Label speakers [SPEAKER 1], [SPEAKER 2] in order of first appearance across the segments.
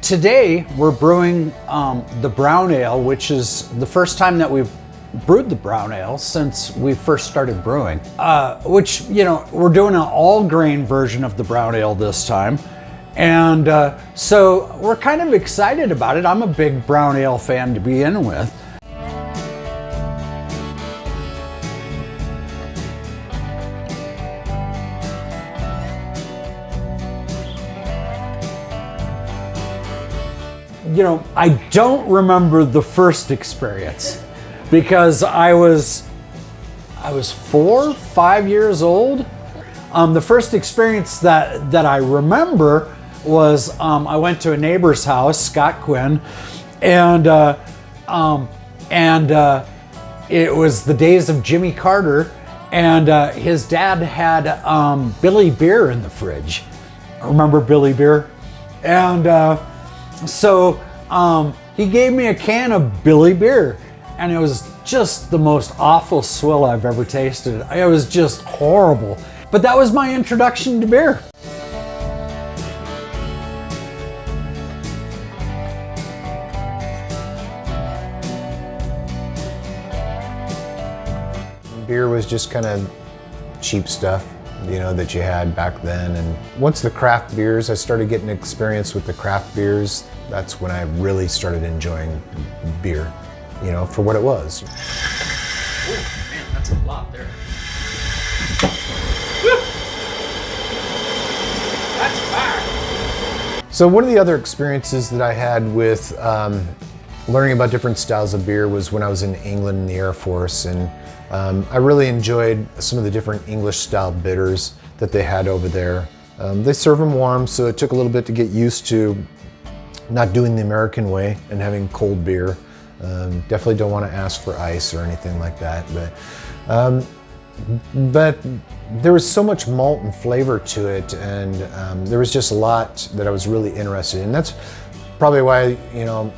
[SPEAKER 1] today we're brewing the brown ale, which is the first time that we've brewed the brown ale since we first started brewing. Which, you know, we're doing an all grain version of the brown ale this time. And so we're kind of excited about it. I'm a big brown ale fan to begin with. You know, I don't remember the first experience because I was 4, 5 years old. The first experience that I remember was I went to a neighbor's house, Scott Quinn, and it was the days of Jimmy Carter, and his dad had Billy Beer in the fridge. Remember Billy Beer? And so he gave me a can of Billy Beer, and it was just the most awful swill I've ever tasted. It was just horrible. But that was my introduction to beer.
[SPEAKER 2] Beer was just kind of cheap stuff, you know, that you had back then. And once the craft beers, I started getting experience with the craft beers. That's when I really started enjoying beer, you know, for what it was.
[SPEAKER 1] Oh man, that's a lot there. That's fire.
[SPEAKER 2] So one of the other experiences that I had with learning about different styles of beer was when I was in England in the Air Force, and I really enjoyed some of the different English style bitters that they had over there. They serve them warm, so it took a little bit to get used to not doing the American way and having cold beer. Definitely don't want to ask for ice or anything like that, but there was so much malt and flavor to it, and there was just a lot that I was really interested in. That's probably why, you know,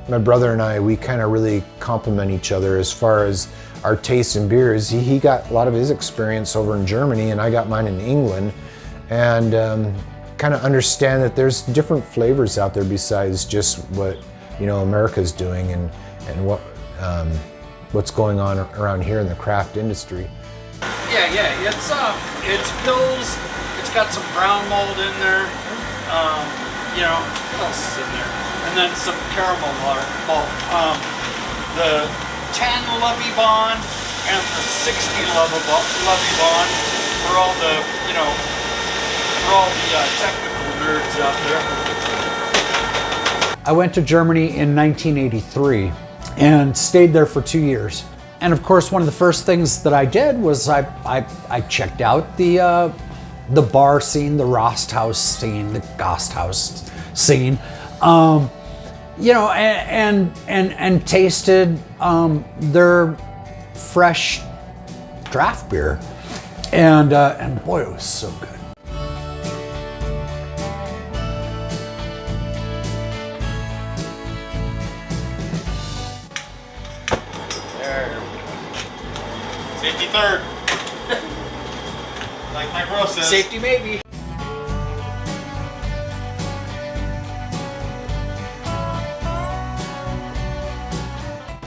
[SPEAKER 2] my brother and I, we kind of really complement each other as far as our taste in beers. He got a lot of his experience over in Germany, and I got mine in England, and kind of understand that there's different flavors out there besides just what, you know, America's doing and what's going on around here in the craft industry.
[SPEAKER 1] Yeah, it's pills. It's got some brown malt in there. You know, what else is in there? And then some caramel malt. The 10 Lovey Bond and the 60 Lovey Bond for all the, you know, for all the technical nerds out there. I went to Germany in 1983 and stayed there for 2 years. And of course, one of the first things that I did was I checked out the bar scene, the Rosthaus scene, the Gasthaus scene, you know, and tasted their fresh draft beer, and boy, it was so good.
[SPEAKER 3] Safety third. Like my bro says.
[SPEAKER 1] Safety maybe.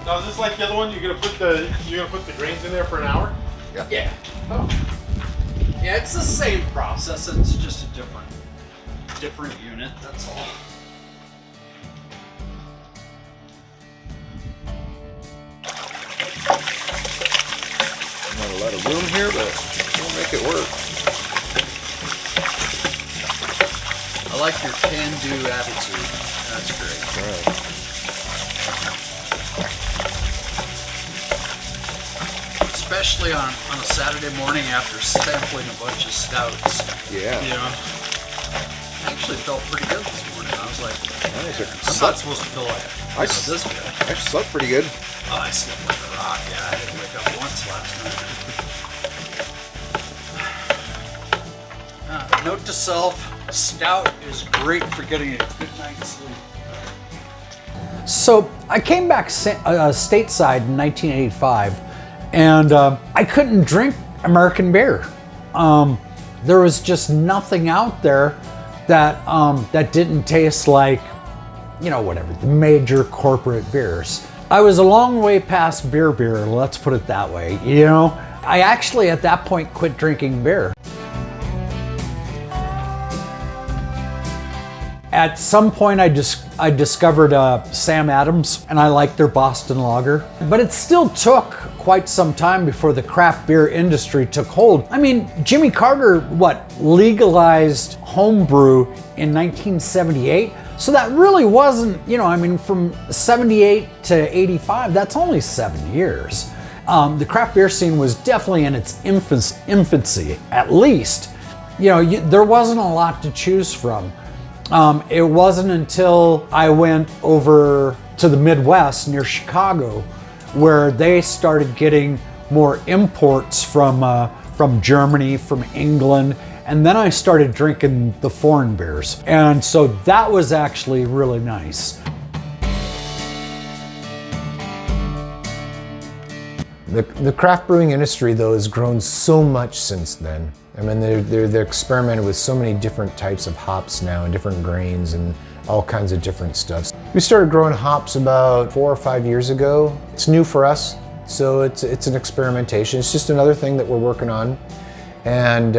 [SPEAKER 3] Now is this like the other one? You're gonna put the grains in there for an hour?
[SPEAKER 1] Yeah. Oh. Yeah, it's the same process. It's just a different unit. That's all.
[SPEAKER 4] Not a lot of room here, but we'll make it work.
[SPEAKER 1] I like your can-do attitude. That's great.
[SPEAKER 4] All right.
[SPEAKER 1] Especially on a Saturday morning after sampling a bunch of stouts.
[SPEAKER 4] Yeah.
[SPEAKER 1] You know, I actually felt pretty good this morning. I was like,
[SPEAKER 4] Nice.
[SPEAKER 1] I'm not supposed to feel like this good.
[SPEAKER 4] I slept pretty good.
[SPEAKER 1] Oh, I slept like a rock. Yeah, I didn't wake up once last night. Note to self, stout is great for getting a good night's sleep. So I came back stateside in 1985, and I couldn't drink American beer. There was just nothing out there that that didn't taste like you know, whatever, the major corporate beers. I was a long way past beer, let's put it that way, you know? I actually at that point quit drinking beer. At some point I discovered Sam Adams, and I liked their Boston Lager. But it still took quite some time before the craft beer industry took hold. I mean, Jimmy Carter, legalized homebrew in 1978? So that really wasn't, you know, I mean, from 78 to 85, that's only 7 years. The craft beer scene was definitely in its infancy, at least. You know, there wasn't a lot to choose from. It wasn't until I went over to the Midwest near Chicago where they started getting more imports from Germany, from England, and then I started drinking the foreign beers. And so that was actually really nice.
[SPEAKER 2] The craft brewing industry, though, has grown so much since then. I mean, they're experimenting with so many different types of hops now and different grains and all kinds of different stuff. We started growing hops about 4 or 5 years ago. It's new for us, so it's an experimentation. It's just another thing that we're working on. And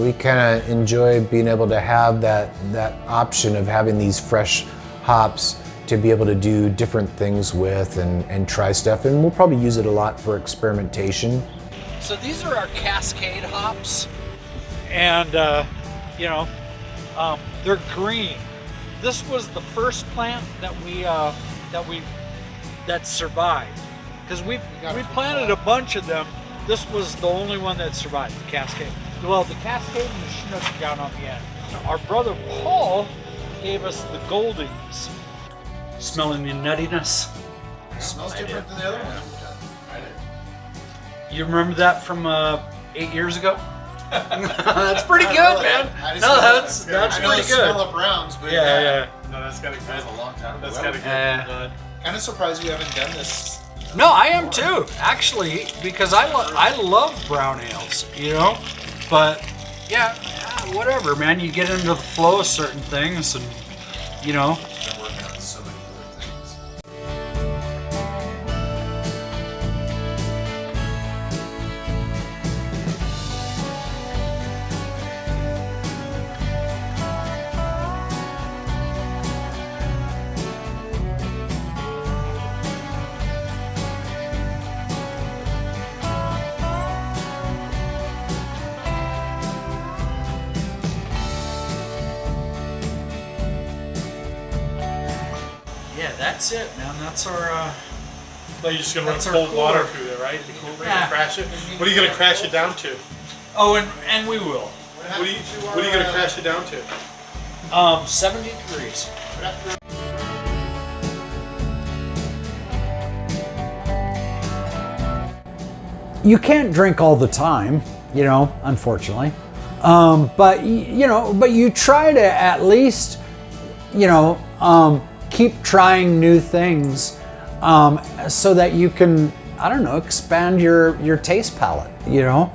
[SPEAKER 2] we kind of enjoy being able to have that option of having these fresh hops to be able to do different things with and try stuff. And we'll probably use it a lot for experimentation.
[SPEAKER 1] So these are our Cascade hops, and you know, they're green. This was the first plant that survived, because we planted a bunch of them. This was the only one that survived, the Cascade. Well, the Cascade and the Chinook down on the end. Our brother Paul gave us the Goldings. Smelling the nuttiness.
[SPEAKER 4] Smells different than the other one.
[SPEAKER 1] You remember that from 8 years ago? That's pretty good, man. No, that's
[SPEAKER 4] I know
[SPEAKER 1] pretty
[SPEAKER 4] the
[SPEAKER 1] good.
[SPEAKER 4] smell of browns, but
[SPEAKER 1] Yeah.
[SPEAKER 3] No, that's gotta
[SPEAKER 4] That was a long time ago.
[SPEAKER 3] That's gotta
[SPEAKER 1] Uh,
[SPEAKER 4] Kind of surprised you haven't done this.
[SPEAKER 1] No, I am too, actually, because I love brown ales, you know? But, yeah, whatever, man. You get into the flow of certain things and, you know.
[SPEAKER 4] Been working on so many other things.
[SPEAKER 1] Yeah, that's it, man. That's our,
[SPEAKER 3] No, you're just gonna run
[SPEAKER 1] That's our
[SPEAKER 3] cold water
[SPEAKER 1] cooler.
[SPEAKER 3] through there, right? The cooler,
[SPEAKER 1] Yeah.
[SPEAKER 3] and crash it. What are you gonna crash it down to?
[SPEAKER 1] oh, and we will.
[SPEAKER 3] What are you gonna crash it down to?
[SPEAKER 1] 70 degrees. You can't drink all the time, you know, unfortunately. But you try to at least, you know, keep trying new things so that you can, I don't know, expand your taste palette, you know.